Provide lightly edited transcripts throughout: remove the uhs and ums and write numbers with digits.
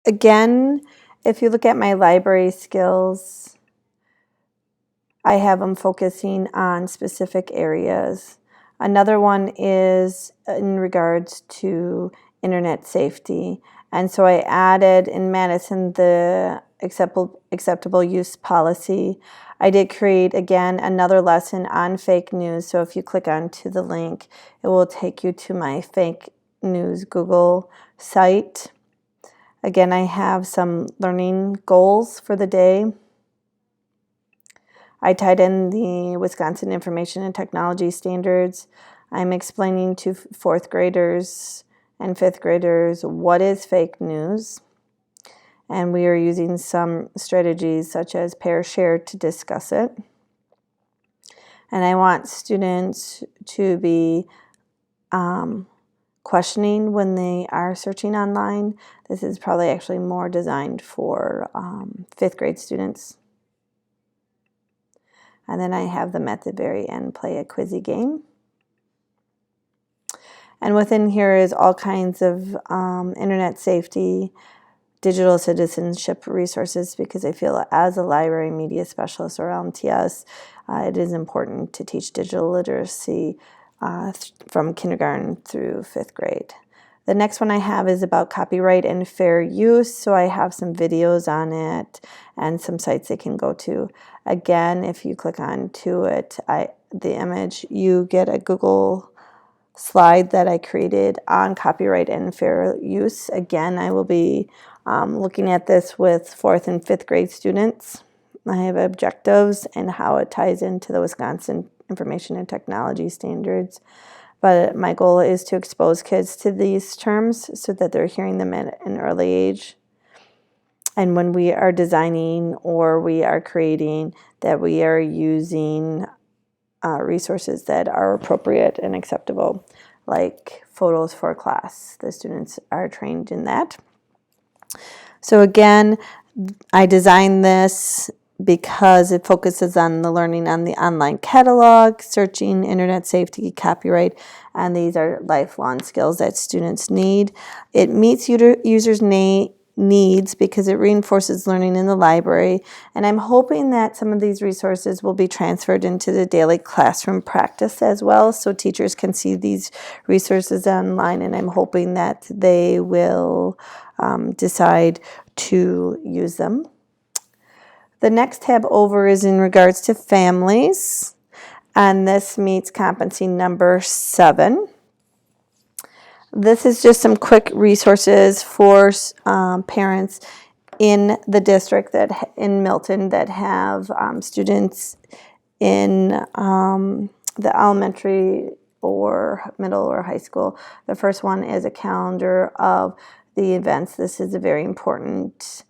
Again, if you look at my library skills, I have them focusing on specific areas. Another one is in regards to internet safety. And so I added in Madison the acceptable use policy. I did create, again, another lesson on fake news. So if you click onto the link, it will take you to my fake news Google site. Again, I have some learning goals for the day. I tied in the Wisconsin Information and Technology Standards. I'm explaining to fourth graders and fifth graders what is fake news. And we are using some strategies such as pair share to discuss it. And I want students to be questioning when they are searching online. This is probably actually more designed for fifth grade students. And then I have them at the very end play a quizzy game. And within here is all kinds of internet safety, digital citizenship resources, because I feel as a library media specialist or LMTS, it is important to teach digital literacy from kindergarten through fifth grade. The next one I have is about copyright and fair use, so I have some videos on it and some sites they can go to. Again, if you click on to it, the image, you get a Google slide that I created on copyright and fair use. Again, I will be looking at this with fourth and fifth grade students. I have objectives and how it ties into the Wisconsin Information and Technology Standards. But my goal is to expose kids to these terms so that they're hearing them at an early age. And when we are designing or we are creating, that we are using resources that are appropriate and acceptable, like photos for class. The students are trained in that. So again, I designed this because it focuses on the learning on the online catalog, searching, internet safety, copyright, and these are lifelong skills that students need. It meets users' needs because it reinforces learning in the library, and I'm hoping that some of these resources will be transferred into the daily classroom practice as well, so teachers can see these resources online, and I'm hoping that they will decide to use them. The next tab over is in regards to families, and this meets competency number 7. This is just some quick resources for parents in the district that in Milton that have students in the elementary or middle or high school. The first one is a calendar of the events. This is a very important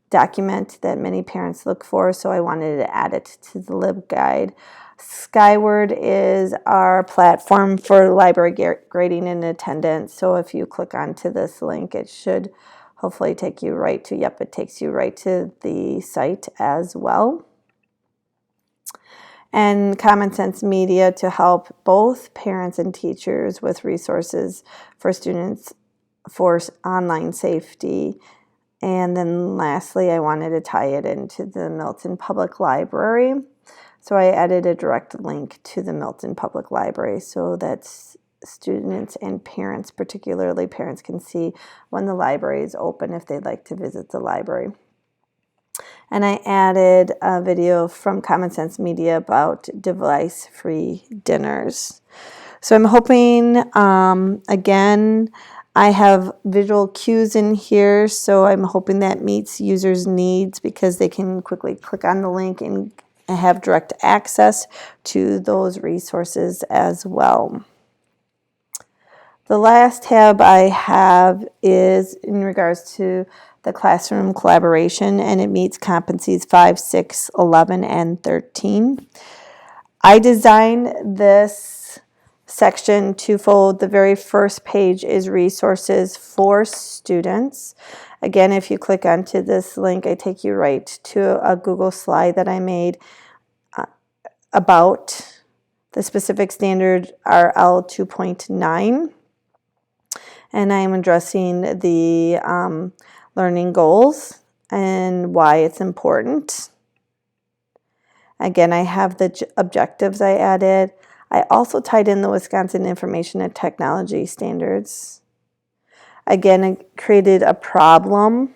document that many parents look for, so I wanted to add it to the LibGuide. Skyward is our platform for library grading and attendance, so if you click onto this link, it should hopefully take you right to, yep, it takes you right to the site as well. And Common Sense Media to help both parents and teachers with resources for students for online safety. And then lastly, I wanted to tie it into the Milton Public Library. So I added a direct link to the Milton Public Library so that students and parents, particularly parents, can see when the library is open if they'd like to visit the library. And I added a video from Common Sense Media about device-free dinners. So I'm hoping, again, I have visual cues in here, so I'm hoping that meets users' needs because they can quickly click on the link and have direct access to those resources as well. The last tab I have is in regards to the classroom collaboration, and it meets competencies 5, 6, 11, and 13. I designed this section twofold. The very first page is resources for students. Again, if you click onto this link, I take you right to a Google slide that I made about the specific standard RL 2.9. And I am addressing the learning goals and why it's important. Again, I have the objectives I added. I also tied in the Wisconsin Information and Technology Standards. Again, I created a problem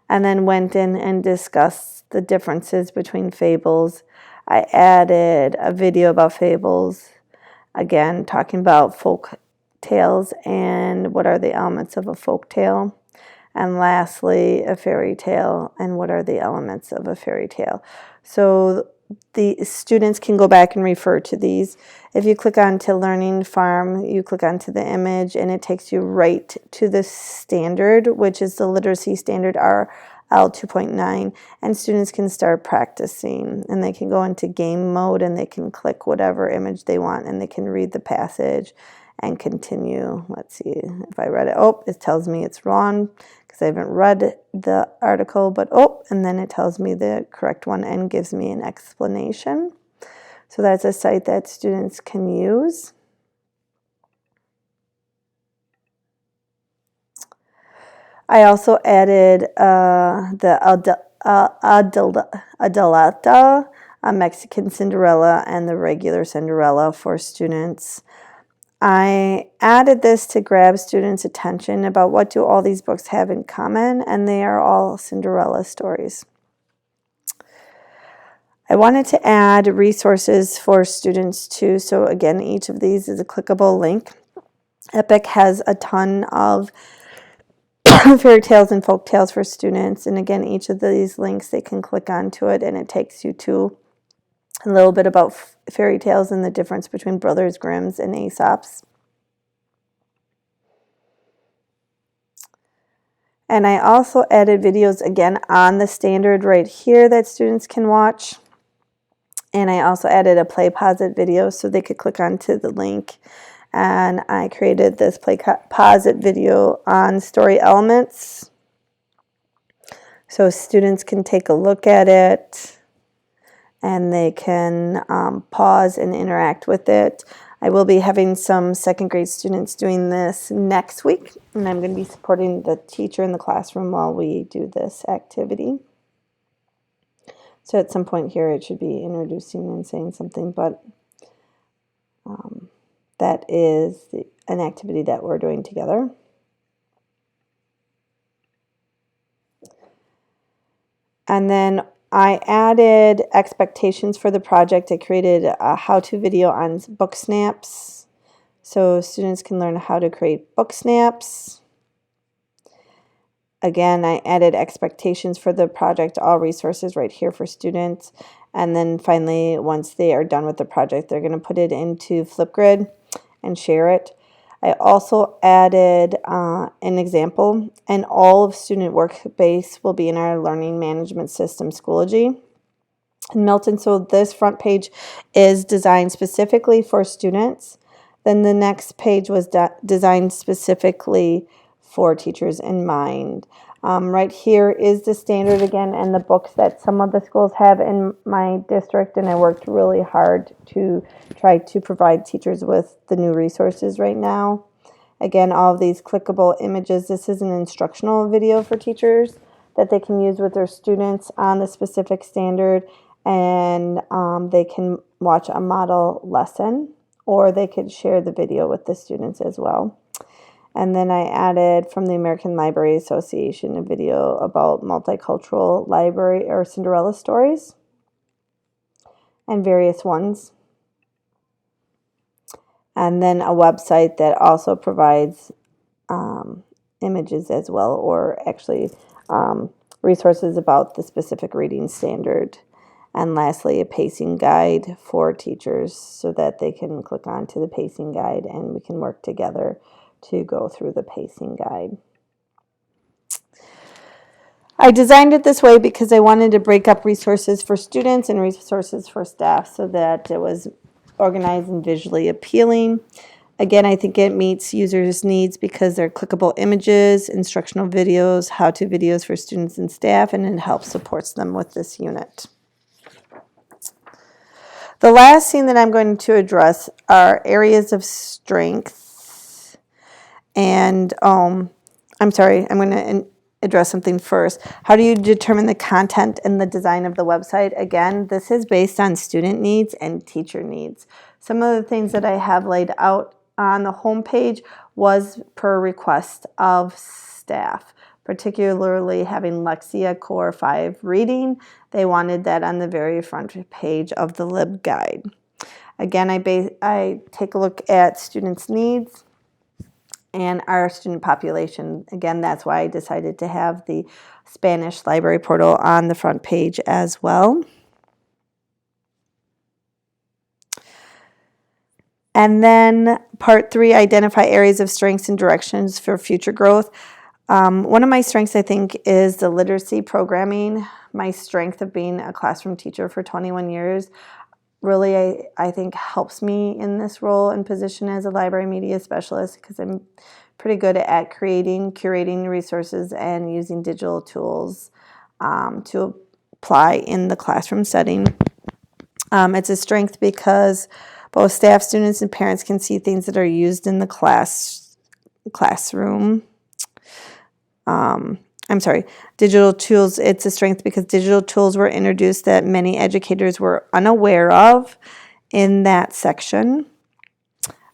and then went in and discussed the differences between fables. I added a video about fables, again, talking about folk tales and what are the elements of a folk tale. And lastly, a fairy tale and what are the elements of a fairy tale. So the students can go back and refer to these. If you click on to Learning Farm, you click onto the image and it takes you right to the standard, which is the literacy standard RL 2.9, and students can start practicing and they can go into game mode and they can click whatever image they want and they can read the passage and continue. Let's see if I read it. Oh, it tells me it's wrong because I haven't read the article, but and then it tells me the correct one and gives me an explanation. So that's a site that students can use. I also added the Adelita, a Mexican Cinderella, and the regular Cinderella for students. I added this to grab students' attention about what do all these books have in common, and they are all Cinderella stories. I wanted to add resources for students too, so again, each of these is a clickable link. Epic has a ton of fairy tales and folk tales for students, and again, each of these links, they can click onto it and it takes you to a little bit about fairy tales and the difference between Brothers Grimm's and Aesop's. And I also added videos again on the standard right here that students can watch. And I also added a play pause it video so they could click onto the link. And I created this play pause it video on story elements. So students can take a look at it and they can pause and interact with it. I will be having some second grade students doing this next week, and I'm going to be supporting the teacher in the classroom while we do this activity. So at some point here it should be introducing and saying something, but that is an activity that we're doing together. And then I added expectations for the project. I created a how-to video on book snaps, so students can learn how to create book snaps. Again, I added expectations for the project, all resources right here for students. And then finally, once they are done with the project, they're going to put it into Flipgrid and share it. I also added an example, and all of Student Workspace will be in our learning management system, Schoology in Milton. So this front page is designed specifically for students. Then the next page was designed specifically for teachers in mind. Right here is the standard again and the books that some of the schools have in my district, and I worked really hard to try to provide teachers with the new resources right now. Again, all of these clickable images, this is an instructional video for teachers that they can use with their students on the specific standard, and they can watch a model lesson or they could share the video with the students as well. And then I added from the American Library Association a video about multicultural library or Cinderella stories and various ones. And then a website that also provides images as well, or actually resources about the specific reading standard. And lastly, a pacing guide for teachers so that they can click onto the pacing guide and we can work together to go through the pacing guide. I designed it this way because I wanted to break up resources for students and resources for staff so that it was organized and visually appealing. Again, I think it meets users' needs because they're clickable images, instructional videos, how-to videos for students and staff, and it helps supports them with this unit. The last thing that I'm going to address are areas of strength. And I'm going to address something first. How do you determine the content and the design of the website? Again, this is based on student needs and teacher needs. Some of the things that I have laid out on the homepage was per request of staff, particularly having Lexia Core 5 reading. They wanted that on the very front page of the LibGuide. Again, I take a look at students' needs and our student population. Again, that's why I decided to have the Spanish library portal on the front page as well. And then part 3, identify areas of strengths and directions for future growth. One of my strengths, I think, is the literacy programming. My strength of being a classroom teacher for 21 years really, I think, helps me in this role and position as a library media specialist, because I'm pretty good at curating resources and using digital tools to apply in the classroom setting. It's a strength because both staff, students, and parents can see things that are used in the classroom. Digital tools, it's a strength because digital tools were introduced that many educators were unaware of in that section.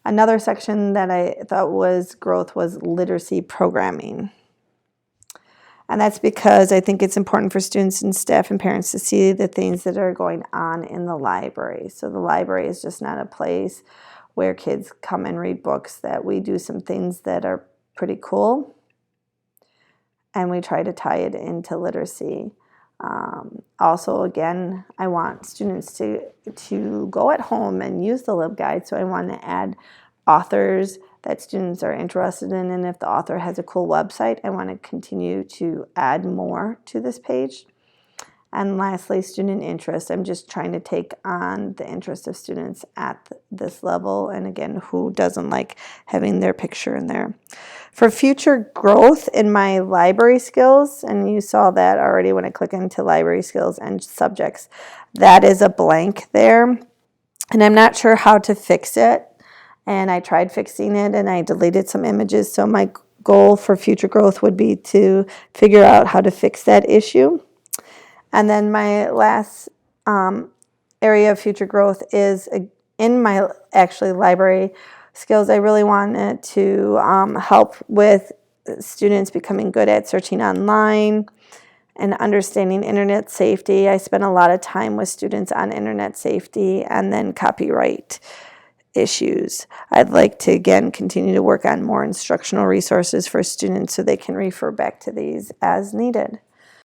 Another section that I thought was growth was literacy programming. And that's because I think it's important for students and staff and parents to see the things that are going on in the library. So the library is just not a place where kids come and read books, that we do some things that are pretty cool, and we try to tie it into literacy. Also, again, I want students to go at home and use the LibGuide, so I want to add authors that students are interested in, and if the author has a cool website, I want to continue to add more to this page. And lastly, student interest. I'm just trying to take on the interest of students at this level, and again, who doesn't like having their picture in there. For future growth in my library skills, and you saw that already when I click into library skills and subjects, that is a blank there, and I'm not sure how to fix it. And I tried fixing it and I deleted some images. So my goal for future growth would be to figure out how to fix that issue. And then my last area of future growth is in my library skills. I really wanted to help with students becoming good at searching online and understanding internet safety. I spent a lot of time with students on internet safety and then copyright issues. I'd like to, again, continue to work on more instructional resources for students so they can refer back to these as needed.